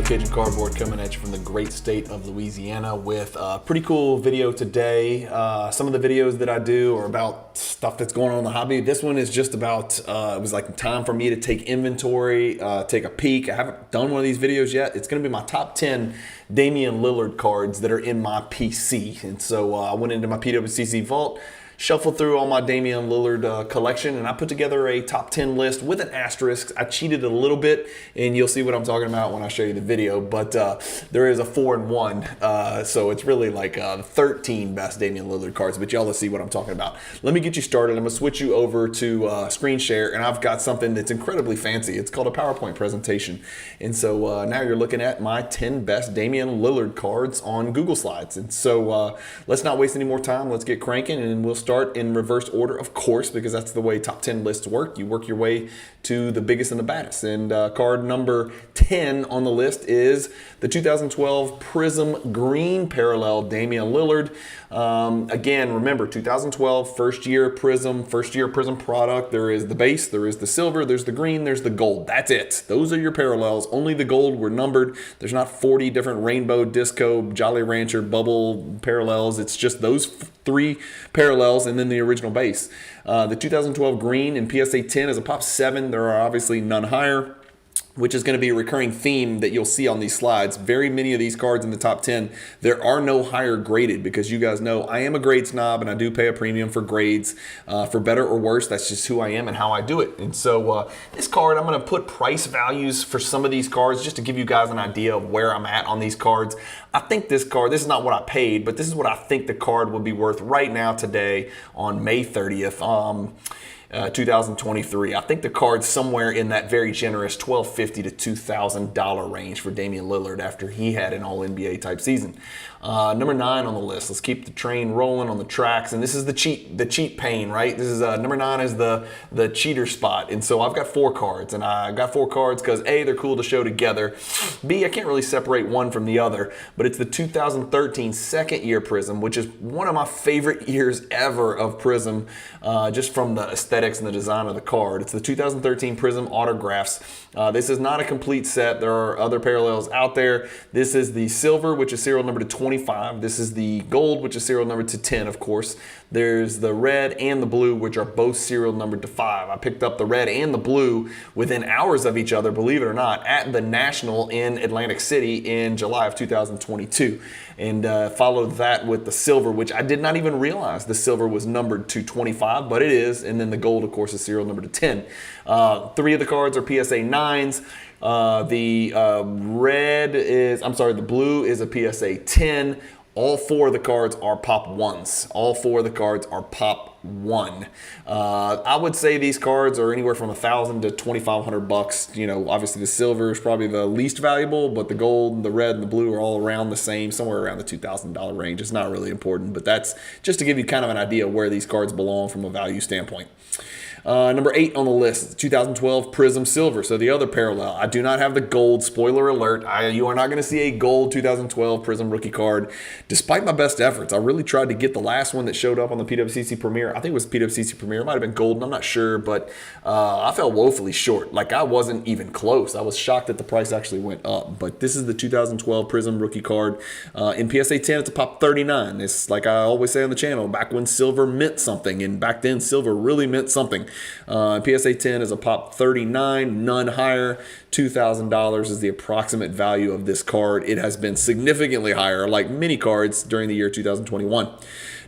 Cajun Cardboard coming at you from the great state of Louisiana with a pretty cool video today. Some of the videos that I do are about stuff that's going on in the hobby. This one is just about, it was like time for me to take inventory, take a peek. I haven't done one of these videos yet. It's going to be my top 10 Damian Lillard cards that are in my PC. And so I went into my PWCC vault, shuffled through all my Damian Lillard collection, and I put together a top 10 list with an asterisk. I cheated a little bit, and you'll see what I'm talking about when I show you the video, but there is a 4 and 1, so it's really like 13 best Damian Lillard cards, but y'all will see what I'm talking about. Let me get you started. I'm going to switch you over to screen share, and I've got something that's incredibly fancy. It's called a PowerPoint presentation, and so now you're looking at my 10 best Damian Lillard cards on Google Slides, and so let's not waste any more time. Let's get cranking, and we'll start in reverse order, of course, because that's the way top 10 lists work. You work your way to the biggest and the baddest. And card number 10 on the list is the 2012 Prism Green Parallel Damian Lillard. Again, remember, 2012, first year Prism product. There is the base, there is the silver, there's the green, there's the gold. That's it. Those are your parallels. Only the gold were numbered. There's not 40 different rainbow, disco, Jolly Rancher, bubble parallels. It's just those 3 parallels and then the original base. The 2012 green in PSA 10 is a pop 7. There are obviously none higher, which is going to be a recurring theme that you'll see on these slides. Very many of these cards in the top 10, there are no higher graded, because you guys know I am a grade snob and I do pay a premium for grades, for better or worse. That's just who I am and how I do it. And so this card, I'm going to put price values for some of these cards just to give you guys an idea of where I'm at on these cards. I think this card, this is not what I paid, but this is what I think the card would be worth right now today on May 30th. 2023. I think the card's somewhere in that very generous $1,250 to $2,000 range for Damian Lillard after he had an All-NBA type season. Number 9 on the list. Let's keep the train rolling on the tracks. And this is the cheat pain, right? This is number 9 is the cheater spot. And so I've got 4 cards, and I got 4 cards because A, they're cool to show together. B, I can't really separate one from the other, but it's the 2013 second year Prism, which is one of my favorite years ever of Prism, just from the aesthetics and the design of the card. It's the 2013 Prism Autographs. This is not a complete set. There are other parallels out there. This is the silver, which is serial number to 25. This is the gold, which is serial number to 10, of course. There's the red and the blue, which are both serial numbered to 5. I picked up the red and the blue within hours of each other, believe it or not, at the National in Atlantic City in July of 2022. And followed that with the silver, which I did not even realize the silver was numbered to 25, but it is. And then the gold, of course, is serial number to 10. 3 of the cards are PSA 9s. The blue is a PSA 10. All 4 of the cards are pop 1s. All 4 of the cards are pop 1. I would say these cards are anywhere from $1,000 to $2,500. You know, obviously the silver is probably the least valuable, but the gold, the red, and the blue are all around the same, somewhere around the $2,000 range. It's not really important, but that's just to give you kind of an idea of where these cards belong from a value standpoint. Number 8 on the list, 2012 Prism Silver. So the other parallel. I do not have the gold. Spoiler alert. You are not going to see a gold 2012 Prism rookie card. Despite my best efforts, I really tried to get the last one that showed up on the PWCC Premier. I think it was PWCC Premier. It might have been gold. I'm not sure, but I fell woefully short. Like, I wasn't even close. I was shocked that the price actually went up. But this is the 2012 Prism rookie card. In PSA 10, it's a pop 39. It's like I always say on the channel, back when silver meant something, and back then silver really meant something. PSA 10 is a pop 39, none higher. $2,000 is the approximate value of this card. It has been significantly higher, like many cards during the year 2021.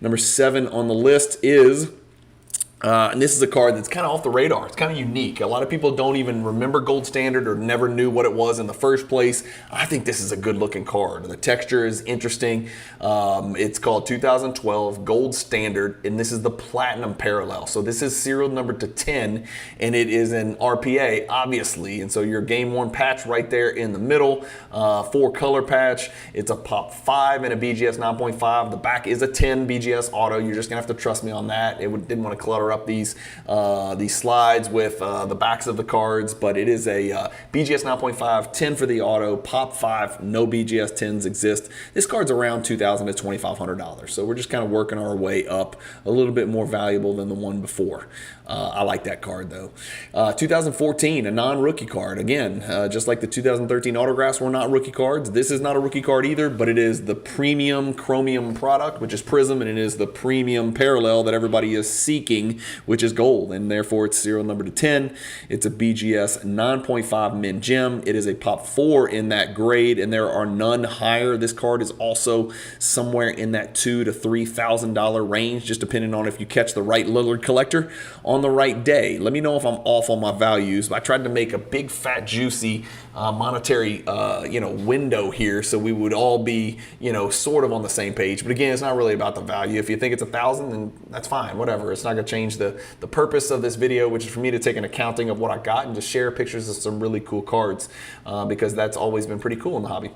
Number 7 on the list is and this is a card that's kind of off the radar. It's kind of unique. A lot of people don't even remember Gold Standard or never knew what it was in the first place. I think this is a good looking card. The texture is interesting. It's called 2012 Gold Standard, and this is the Platinum Parallel. So this is serial number to 10, and it is an RPA, obviously. And so your game worn patch right there in the middle, 4-color patch. It's a pop 5 and a BGS 9.5. The back is a 10 BGS auto. You're just gonna have to trust me on that. Didn't want to clutter color up these slides with the backs of the cards, but it is a BGS 9.5, 10 for the auto, pop 5, no BGS 10s exist. This card's around $2,000 to $2,500, so we're just kind of working our way up, a little bit more valuable than the one before. I like that card though. 2014, a non-rookie card. Again, just like the 2013 autographs were not rookie cards, this is not a rookie card either, but it is the premium chromium product, which is Prism, and it is the premium parallel that everybody is seeking, which is gold, and therefore it's serial number to 10. It's a BGS 9.5 min gem. It is a pop 4 in that grade, and there are none higher. This card is also somewhere in that $2,000 to $3,000 range, just depending on if you catch the right Lillard collector on the right day. Let me know if I'm off on my values. I tried to make a big, fat, juicy monetary window here, so we would all be sort of on the same page. But again, it's not really about the value. If you think it's 1,000, then that's fine, whatever. It's not going to change the purpose of this video, which is for me to take an accounting of what I got and just share pictures of some really cool cards, because that's always been pretty cool in the hobby.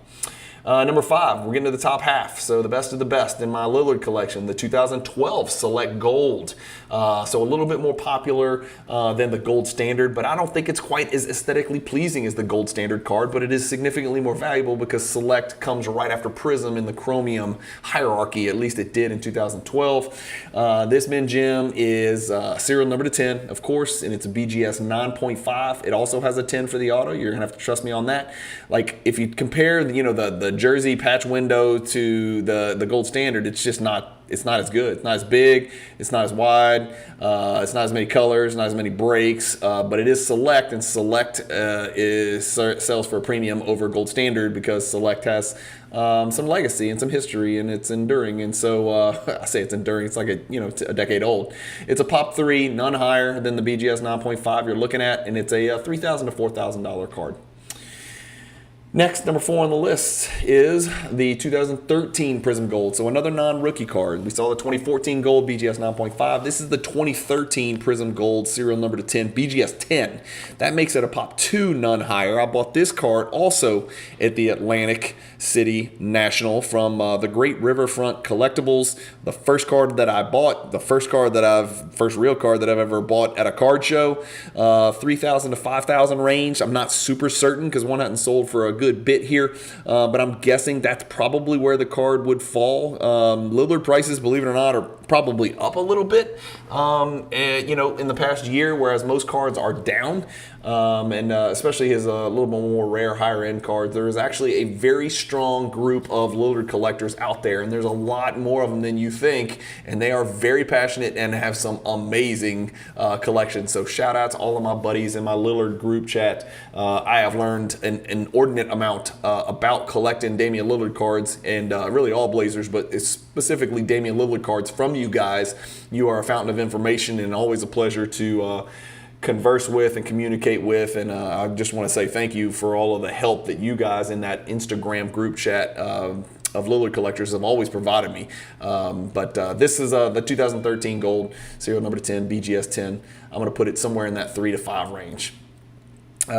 Number 5, we're getting to the top half. So the best of the best in my Lillard collection, the 2012 Select Gold. So a little bit more popular than the Gold Standard, but I don't think it's quite as aesthetically pleasing as the Gold Standard card, but it is significantly more valuable because Select comes right after Prism in the chromium hierarchy. At least it did in 2012. This min gem is serial number to 10, of course, and it's a BGS 9.5. It also has a 10 for the auto. You're gonna have to trust me on that. Like if you compare the jersey patch window to the Gold Standard, it's just not. It's not as good. It's not as big. It's not as wide. It's not as many colors. Not as many breaks. But it is Select, and Select sells for a premium over Gold Standard because Select has some legacy and some history, and it's enduring. And so I say it's enduring. It's like a decade old. It's a pop 3, none higher than the BGS 9.5 you're looking at, and it's a $3,000 to $4,000 card. Next, number 4 on the list is the 2013 Prism Gold. So another non-rookie card. We saw the 2014 Gold BGS 9.5. This is the 2013 Prism Gold, serial number to 10, BGS 10. That makes it a pop 2, none higher. I bought this card also at the Atlantic City National from the Great Riverfront Collectibles. The first card that I bought, first real card that I've ever bought at a card show, 3,000 to 5,000 range. I'm not super certain because one hadn't sold for a good bit here, but I'm guessing that's probably where the card would fall. Lillard prices, believe it or not, are probably up a little bit, in the past year, whereas most cards are down. Especially his a little bit more rare, higher end cards. There is actually a very strong group of Lillard collectors out there, and there's a lot more of them than you think, and they are very passionate and have some amazing collections. So shout out to all of my buddies in my Lillard group chat. I have learned an inordinate amount about collecting Damian Lillard cards, and really all Blazers, but it's specifically Damian Lillard cards from you guys. You are a fountain of information, and always a pleasure to converse with and communicate with, and I just want to say thank you for all of the help that you guys in that Instagram group chat of Lillard collectors have always provided me. This is the 2013 Gold, serial number 10, BGS 10. I'm going to put it somewhere in that 3 to 5 range.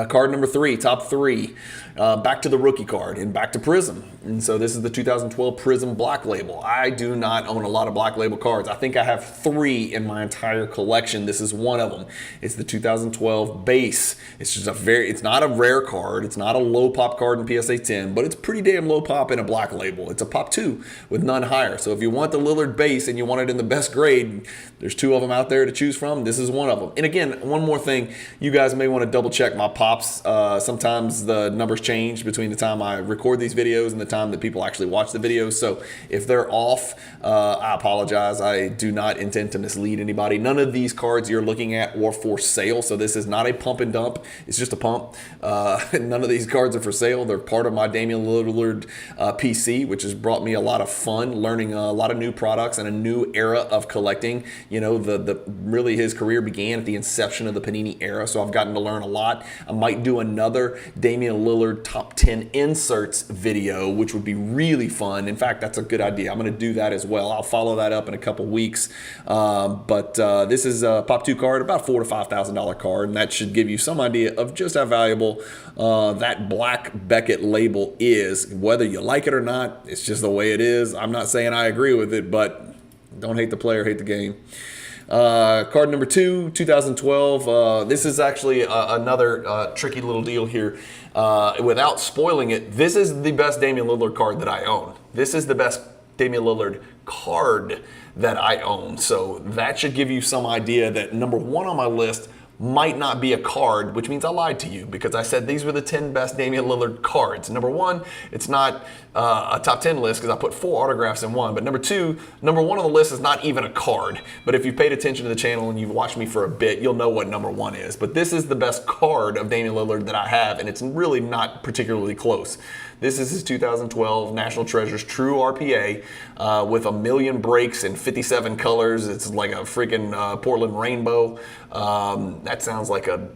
Card number 3, top 3, back to the rookie card and back to Prism. And so this is the 2012 Prism Black Label. I do not own a lot of Black Label cards. I think I have 3 in my entire collection. This is one of them. It's the 2012 base. It's just it's not a rare card. It's not a low pop card in PSA 10, but it's pretty damn low pop in a Black Label. It's a pop 2 with none higher. So if you want the Lillard base and you want it in the best grade, there's 2 of them out there to choose from. This is one of them. And again, one more thing, you guys may want to double check my pops. Sometimes the numbers change between the time I record these videos and the time that people actually watch the videos. So if they're off, I apologize. I do not intend to mislead anybody. None of these cards you're looking at are for sale. So this is not a pump and dump. It's just a pump. None of these cards are for sale. They're part of my Damian Lillard PC, which has brought me a lot of fun, learning a lot of new products and a new era of collecting. Really his career began at the inception of the Panini era. So I've gotten to learn a lot. I might do another Damian Lillard top 10 inserts video, which would be really fun. In fact, that's a good idea. I'm going to do that as well. I'll follow that up in a couple weeks. This is a Pop 2 card, about $4,000 to $5,000 card, and that should give you some idea of just how valuable that black Beckett label is. Whether you like it or not, it's just the way it is. I'm not saying I agree with it, but don't hate the player, hate the game. Card number 2, 2012. This is actually another tricky little deal here. Without spoiling it, this is the best Damian Lillard card that I own. This is the best Damian Lillard card that I own. So that should give you some idea that number 1 on my list might not be a card, which means I lied to you because I said these were the 10 best Damian Lillard cards. Number 1, it's not a top 10 list because I put 4 autographs in one. But number 2, number 1 on the list is not even a card. But if you've paid attention to the channel and you've watched me for a bit, you'll know what number 1 is. But this is the best card of Damian Lillard that I have, and it's really not particularly close. This is his 2012 National Treasures True RPA with 1 million breaks and 57 colors. It's like a freaking Portland rainbow. That sounds like a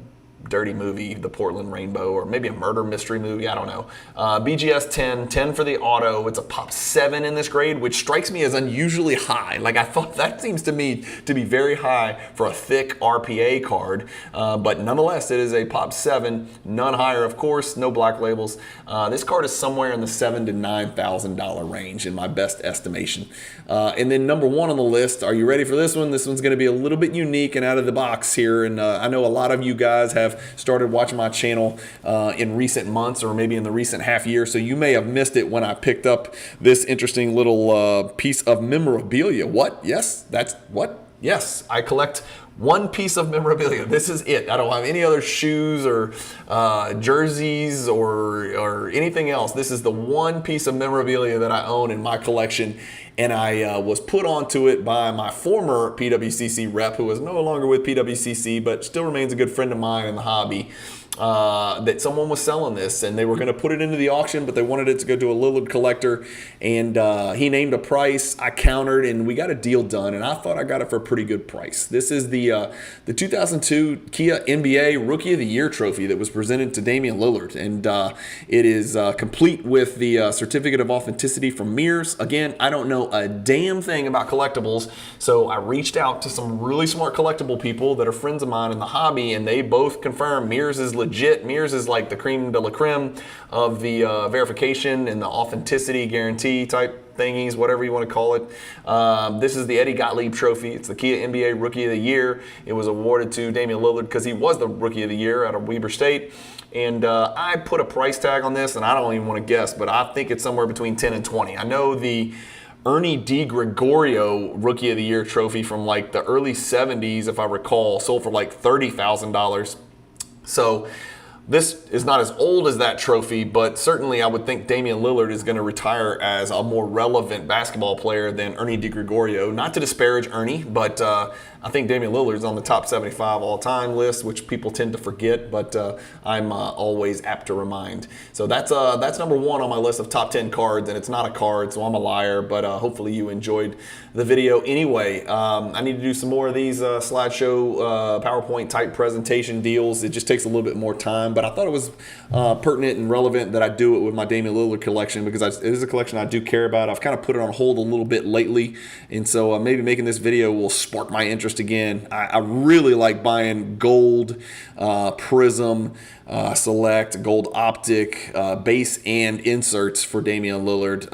dirty movie, The Portland Rainbow, or maybe a murder mystery movie, I don't know. BGS 10 for the auto. It's a pop 7 in this grade, which strikes me as unusually high. Like, I thought that seems to me to be very high for a thick RPA card, but nonetheless, it is a pop 7, none higher, of course, no black labels. This card is somewhere in the $7,000 to $9,000 range in my best estimation. And then number 1 on the list, are you ready for this one? This one's gonna be a little bit unique and out of the box here, and I know a lot of you guys have started watching my channel in recent months or maybe in the recent half year, so you may have missed it when I picked up this interesting little piece of memorabilia. What? Yes, that's what? Yes, I collect one piece of memorabilia. This is it. I don't have any other shoes or jerseys or anything else. This is the one piece of memorabilia that I own in my collection, and I was put onto it by my former PWCC rep, who is no longer with PWCC, but still remains a good friend of mine in the hobby. That someone was selling this and they were going to put it into the auction, but they wanted it to go to a Lillard collector, and he named a price. I countered and we got a deal done, and I thought I got it for a pretty good price. This is the 2002 Kia NBA Rookie of the Year trophy that was presented to Damian Lillard, and it is complete with the certificate of authenticity from Mears. Again, I don't know a damn thing about collectibles, so I reached out to some really smart collectible people that are friends of mine in the hobby, and they both confirmed Mears is legit. Mears is like the creme de la creme of the verification and the authenticity guarantee type thingies, whatever you want to call it. This is the Eddie Gottlieb Trophy. It's the Kia NBA Rookie of the Year. It was awarded to Damian Lillard because he was the Rookie of the Year out of Weber State. And I put a price tag on this, and I don't even want to guess, but I think it's somewhere between 10 and 20. I know the Ernie DiGregorio Rookie of the Year trophy from like the early 70s, if I recall, sold for like $30,000. So this is not as old as that trophy, but certainly I would think Damian Lillard is going to retire as a more relevant basketball player than Ernie DiGregorio. Not to disparage Ernie, but I think Damian Lillard is on the top 75 all-time list, which people tend to forget, but I'm always apt to remind. So that's number 1 on my list of top 10 cards, and it's not a card, so I'm a liar, but hopefully you enjoyed the video anyway. I need to do some more of these slideshow PowerPoint type presentation deals. It just takes a little bit more time, but I thought it was pertinent and relevant that I do it with my Damian Lillard collection, because it is a collection I do care about. I've kind of put it on hold a little bit lately, and so maybe making this video will spark my interest again. I really like buying gold, prism, select, gold optic, base and inserts for Damian Lillard.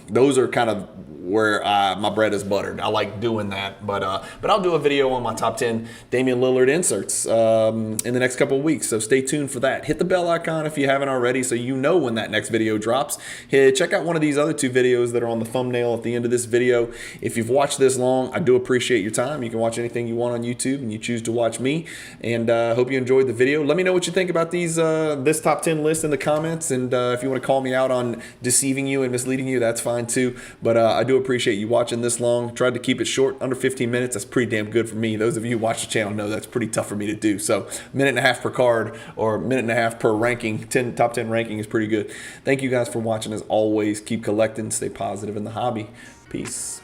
Those are kind of where my bread is buttered. I like doing that, but I'll do a video on my top 10 Damian Lillard inserts in the next couple of weeks, so stay tuned for that. Hit the bell icon if you haven't already so you know when that next video drops. Hey, check out one of these other 2 videos that are on the thumbnail at the end of this video. If you've watched this long, I do appreciate your time. You can watch anything you want on YouTube, and you choose to watch me, and hope you enjoyed the video. Let me know what you think about these this top 10 list in the comments, and if you want to call me out on deceiving you and misleading you, that's fine too, but I do appreciate you watching this long. Tried to keep it short, under 15 minutes. That's pretty damn good for me. Those of you who watch the channel know that's pretty tough for me to do. So a minute and a half per card, or a minute and a half per ranking, top 10 ranking is pretty good. Thank you guys for watching. As always, keep collecting, stay positive in the hobby. Peace.